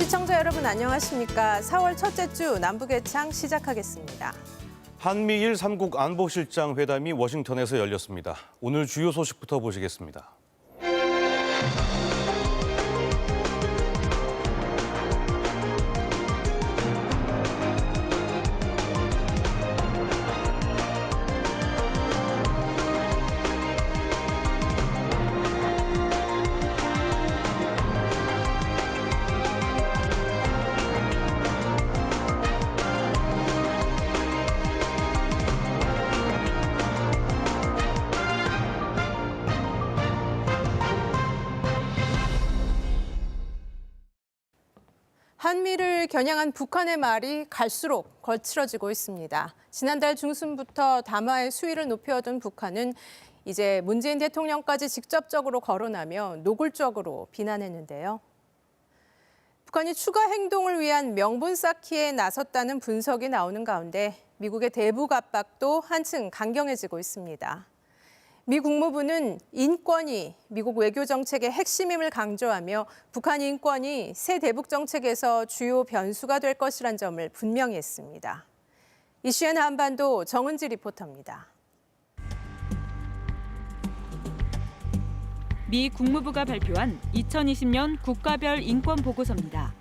시청자 여러분 안녕하십니까? 4월 첫째 주 남북예창 시작하겠습니다. 한미일 3국 안보실장 회담이 워싱턴에서 열렸습니다. 오늘 주요 소식부터 보시겠습니다. 한미를 겨냥한 북한의 말이 갈수록 거칠어지고 있습니다. 지난달 중순부터 담화의 수위를 높여둔 북한은 이제 문재인 대통령까지 직접적으로 거론하며 노골적으로 비난했는데요. 북한이 추가 행동을 위한 명분 쌓기에 나섰다는 분석이 나오는 가운데 미국의 대북 압박도 한층 강경해지고 있습니다. 미 국무부는 인권이 미국 외교 정책의 핵심임을 강조하며 북한 인권이 새 대북 정책에서 주요 변수가 될 것이란 점을 분명히 했습니다. 이슈엔 한반도 정은지 리포터입니다. 미 국무부가 발표한 2020년 국가별 인권 보고서입니다.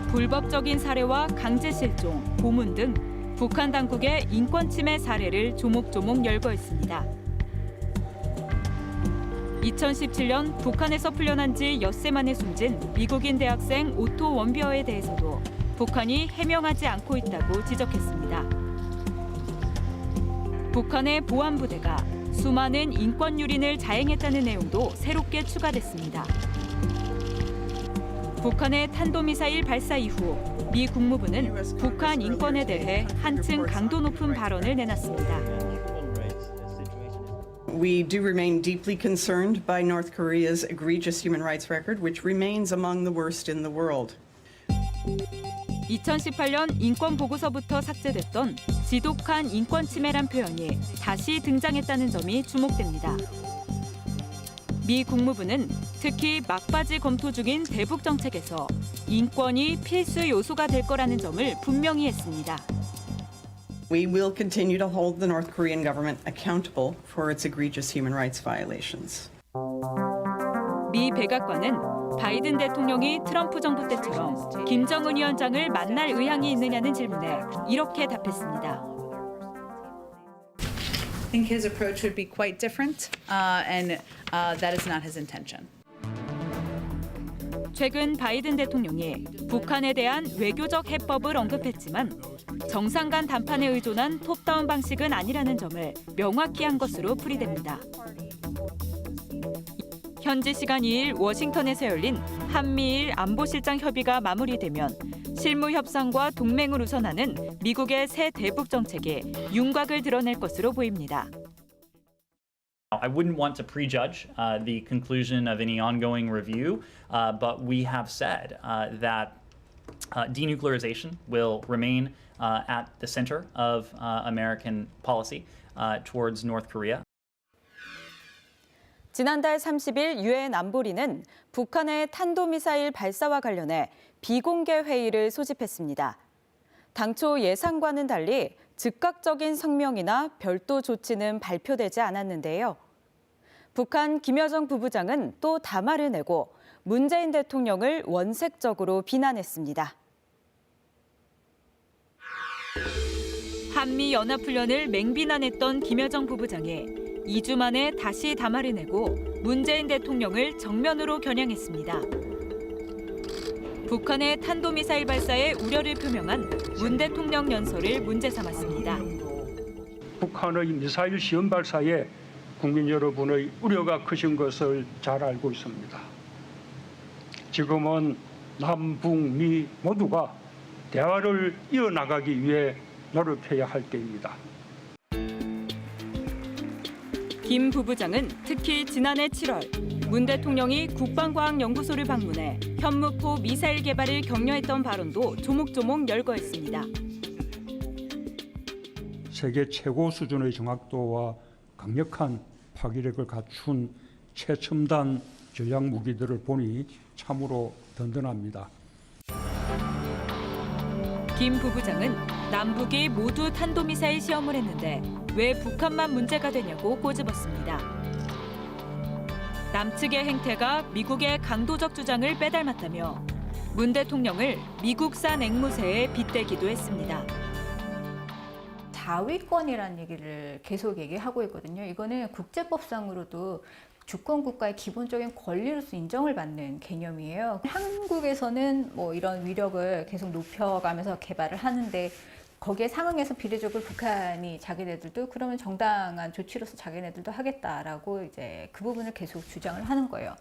불법적인 살해와 강제 실종, 고문 등 북한 당국의 인권 침해 사례를 조목조목 열거했습니다. 2017년 북한에서 풀려난 지 엿새 만에 숨진 미국인 대학생 오토 원비어에 대해서도 북한이 해명하지 않고 있다고 지적했습니다. 북한의 보안부대가 수많은 인권 유린을 자행했다는 내용도 새롭게 추가됐습니다. 북한의 탄도미사일 발사 이후 미 국무부는 북한 인권에 대해 한층 강도 높은 발언을 내놨습니다. We do remain deeply concerned by North Korea's egregious human rights record, which remains among the worst in the world. 2018년 인권 보고서부터 삭제됐던 지독한 인권 침해란 표현이 다시 등장했다는 점이 주목됩니다. 미 국무부는 특히 막바지 검토 중인 대북 정책에서 인권이 필수 요소가 될 거라는 점을 분명히 했습니다. We will continue to hold the North Korean government accountable for its egregious human rights violations. 미 백악관은 바이든 대통령이 트럼프 정부 때처럼 김정은 위원장을 만날 의향이 있느냐는 질문에 이렇게 답했습니다. I think his approach would be quite different, and that is not his intention. 최근 바이든 대통령이 북한에 대한 외교적 해법을 언급했지만 정상 간 담판에 의존한 톱다운 방식은 아니라는 점을 명확히 한 것으로 풀이됩니다. 현지 시간 2일 워싱턴에서 열린 한미일 안보실장 협의가 마무리되면 실무 협상과 동맹을 우선하는 미국의 새 대북 정책에 윤곽을 드러낼 것으로 보입니다. I wouldn't want to prejudge the conclusion of any ongoing review, but we have said that denuclearization will remain at the center of American policy towards North Korea. 지난달 30일 유엔 안보리는 북한의 탄도미사일 발사와 관련해 비공개 회의를 소집했습니다. 당초 예상과는 달리 즉각적인 성명이나 별도 조치는 발표되지 않았는데요. 북한 김여정 부부장은 또 담화를 내고 문재인 대통령을 원색적으로 비난했습니다. 한미 연합훈련을 맹비난했던 김여정 부부장이 2주 만에 다시 담화를 내고 문재인 대통령을 정면으로 겨냥했습니다. 북한의 탄도미사일 발사에 우려를 표명한 문 대통령 연설을 문제 삼았습니다. 북한의 미사일 시험 발사에 국민 여러분의 우려가 크신 것을 잘 알고 있습니다. 지금은 남북미 모두가 대화를 이어나가기 위해 노력해야 할 때입니다. 김 부부장은 특히 지난해 7월 문 대통령이 국방과학연구소를 방문해 현무포 미사일 개발을 격려했던 발언도 조목조목 열거했습니다. 세계 최고 수준의 정확도와 강력한 파괴력을 갖춘 최첨단 전략 무기들을 보니 참으로 든든합니다. 김 부부장은 남북이 모두 탄도미사일 시험을 했는데 왜 북한만 문제가 되냐고 꼬집었습니다. 남측의 행태가 미국의 강도적 주장을 빼닮았다며 문 대통령을 미국산 앵무새에 빗대기도 했습니다. 자위권이라는 얘기를 계속 얘기하고 있거든요. 이거는 국제법상으로도 주권 국가의 기본적인 권리로서 인정을 받는 개념이에요. 한국에서는 뭐 이런 위력을 계속 높여가면서 개발을 하는데 거기에 상응해서 비례적으로 북한이 자기네들도 그러면 정당한 조치로서 자기네들도 하겠다라고 이제 그 부분을 계속 주장을 하는 거예요.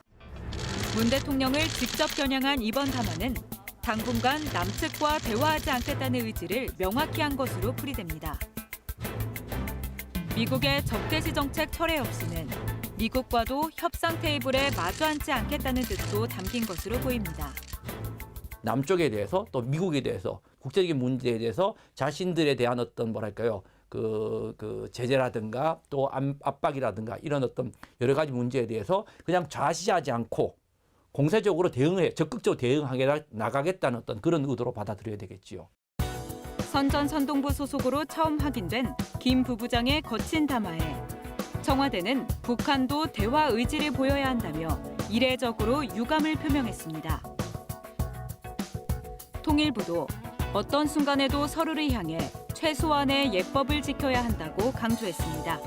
문 대통령을 직접 겨냥한 이번 담화는 당분간 남측과 대화하지 않겠다는 의지를 명확히 한 것으로 풀이됩니다. 미국의 적대시 정책 철회 없이는 미국과도 협상 테이블에 마주 앉지 않겠다는 뜻도 담긴 것으로 보입니다. 남쪽에 대해서 또 미국에 대해서 국제적인 문제에 대해서 자신들에 대한 어떤 뭐랄까요 그 제재라든가 또 압박이라든가 이런 어떤 여러 가지 문제에 대해서 그냥 좌시하지 않고 공세적으로 적극적으로 대응하게 나가겠다는 어떤 그런 의도로 받아들여야 되겠지요. 선전선동부 소속으로 처음 확인된 김 부부장의 거친 담화에 청와대는 북한도 대화 의지를 보여야 한다며 이례적으로 유감을 표명했습니다. 통일부도 어떤 순간에도 서로를 향해 최소한의 예법을 지켜야 한다고 강조했습니다.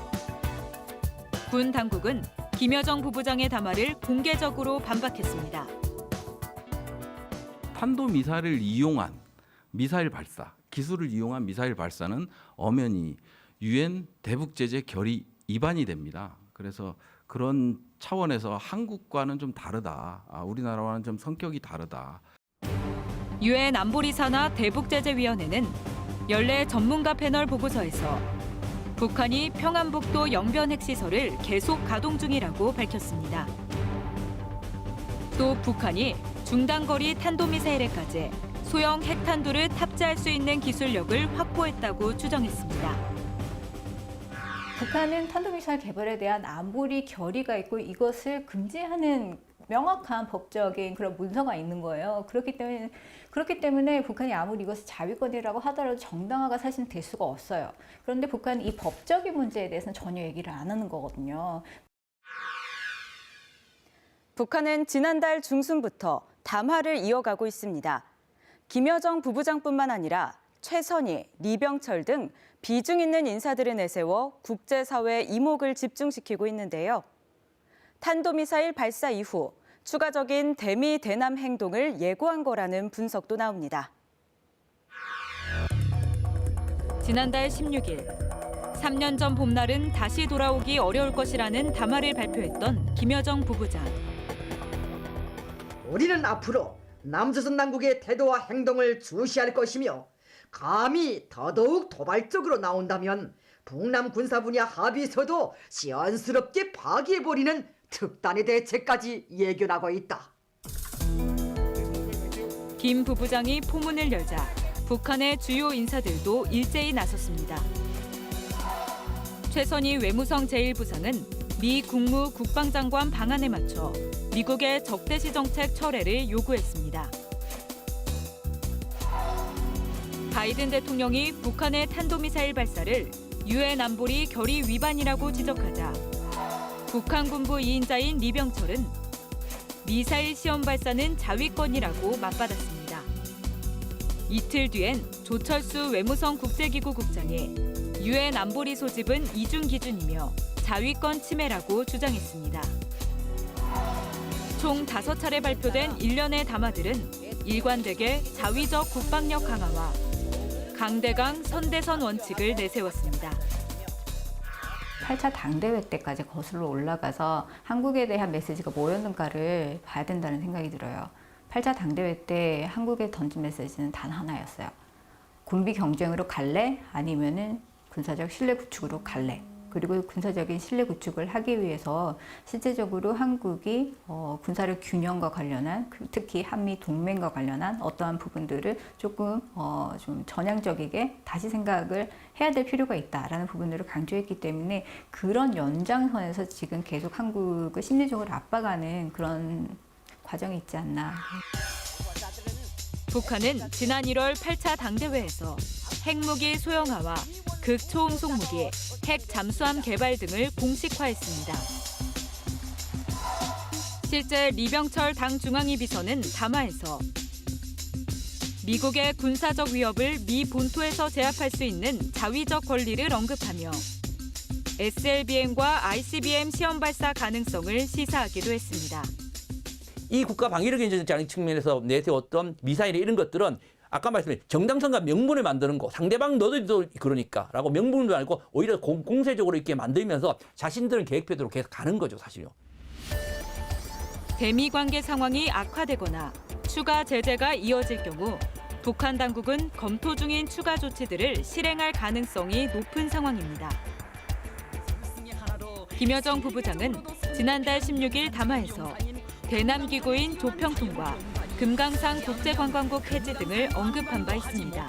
군 당국은 김여정 부부장의 담화를 공개적으로 반박했습니다. 탄도미사일을 이용한 미사일 발사, 기술을 이용한 미사일 발사는 엄연히 유엔 대북제재 결의 위반이 됩니다. 그래서 그런 차원에서 한국과는 좀 다르다. 우리나라와는 좀 성격이 다르다. 유엔 안보리사나 대북제재위원회는 연례 전문가 패널 보고서에서 북한이 평안북도 영변 핵시설을 계속 가동 중이라고 밝혔습니다. 또 북한이 중단거리 탄도미사일에까지 소형 핵탄두를 탑재할 수 있는 기술력을 확보했다고 추정했습니다. 북한은 탄도미사일 개발에 대한 안보리 결의가 있고 이것을 금지하는 명확한 법적인 그런 문서가 있는 거예요. 그렇기 때문에 북한이 아무리 이것을 자위권이라고 하더라도 정당화가 사실은 될 수가 없어요. 그런데 북한은 이 법적인 문제에 대해서는 전혀 얘기를 안 하는 거거든요. 북한은 지난달 중순부터 담화를 이어가고 있습니다. 김여정 부부장뿐만 아니라 최선희, 리병철 등 비중 있는 인사들을 내세워 국제사회의 이목을 집중시키고 있는데요. 탄도미사일 발사 이후 추가적인 대미 대남 행동을 예고한 거라는 분석도 나옵니다. 지난달 16일, 3년 전 봄날은 다시 돌아오기 어려울 것이라는 담화를 발표했던 김여정 부부장. 우리는 앞으로 남조선 당국의 태도와 행동을 주시할 것이며 감히 더더욱 도발적으로 나온다면 북남 군사 분야 합의서도 시원스럽게 파기해버리는 특단의 대책까지 예견하고 있다. 김 부부장이 포문을 열자 북한의 주요 인사들도 일제히 나섰습니다. 최선희 외무성 제1부상은 미 국무 국방장관 방안에 맞춰 미국의 적대시 정책 철회를 요구했습니다. 바이든 대통령이 북한의 탄도미사일 발사를 유엔 안보리 결의 위반이라고 지적하자 북한 군부 2인자인 리병철은 미사일 시험 발사는 자위권이라고 맞받았습니다. 이틀 뒤엔 조철수 외무성 국제기구 국장이 유엔 안보리 소집은 이중 기준이며 자위권 침해라고 주장했습니다. 총 5차례 발표된 일련의 담화들은 일관되게 자위적 국방력 강화와 강대강 선대선 원칙을 내세웠습니다. 8차 당대회 때까지 거슬러 올라가서 한국에 대한 메시지가 뭐였는가를 봐야 된다는 생각이 들어요. 8차 당대회 때 한국에 던진 메시지는 단 하나였어요. 군비 경쟁으로 갈래? 아니면은 군사적 신뢰 구축으로 갈래? 그리고 군사적인 신뢰 구축을 하기 위해서 실제적으로 한국이 군사력 균형과 관련한 특히 한미 동맹과 관련한 어떠한 부분들을 조금 좀 전향적이게 다시 생각을 해야 될 필요가 있다라는 부분들을 강조했기 때문에 그런 연장선에서 지금 계속 한국을 심리적으로 압박하는 그런 과정이 있지 않나. 북한은 지난 1월 8차 당대회에서 핵무기 소형화와 극초음속 무기, 핵 잠수함 개발 등을 공식화했습니다. 실제 리병철 당 중앙위 비서는 담화에서 미국의 군사적 위협을 미 본토에서 제압할 수 있는 자위적 권리를 언급하며 SLBM과 ICBM 시험 발사 가능성을 시사하기도 했습니다. 이 국가 방위력 인정 측면에서 내세웠던 미사일 이런 것들은 아까 말씀드린 정당성과 명분을 만드는 거, 상대방 너희도 그러니까라고 명분도 알고 오히려 공세적으로 이렇게 만들면서 자신들은 계획표대로 계속 가는 거죠, 사실요. 대미 관계 상황이 악화되거나 추가 제재가 이어질 경우 북한 당국은 검토 중인 추가 조치들을 실행할 가능성이 높은 상황입니다. 김여정 부부장은 지난달 16일 담화에서 대남 기구인 조평통과 금강산 국제관광국 폐지 등을 언급한 바 있습니다.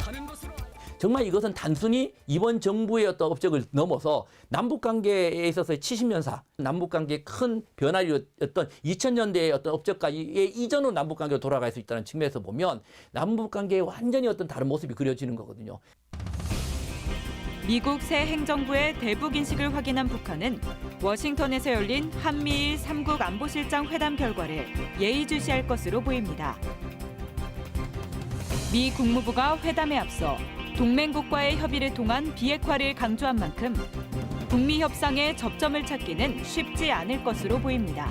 정말 이것은 단순히 이번 정부의 어떤 업적을 넘어서 남북관계에 있어서의 70년사, 남북관계의 큰 변화였던 2000년대의 어떤 업적까지의 이전으로 남북관계로 돌아갈 수 있다는 측면에서 보면 남북관계에 완전히 어떤 다른 모습이 그려지는 거거든요. 미국 새 행정부의 대북 인식을 확인한 북한은 워싱턴에서 열린 한미일 3국 안보실장 회담 결과를 예의주시할 것으로 보입니다. 미 국무부가 회담에 앞서 동맹국과의 협의를 통한 비핵화를 강조한 만큼 북미 협상의 접점을 찾기는 쉽지 않을 것으로 보입니다.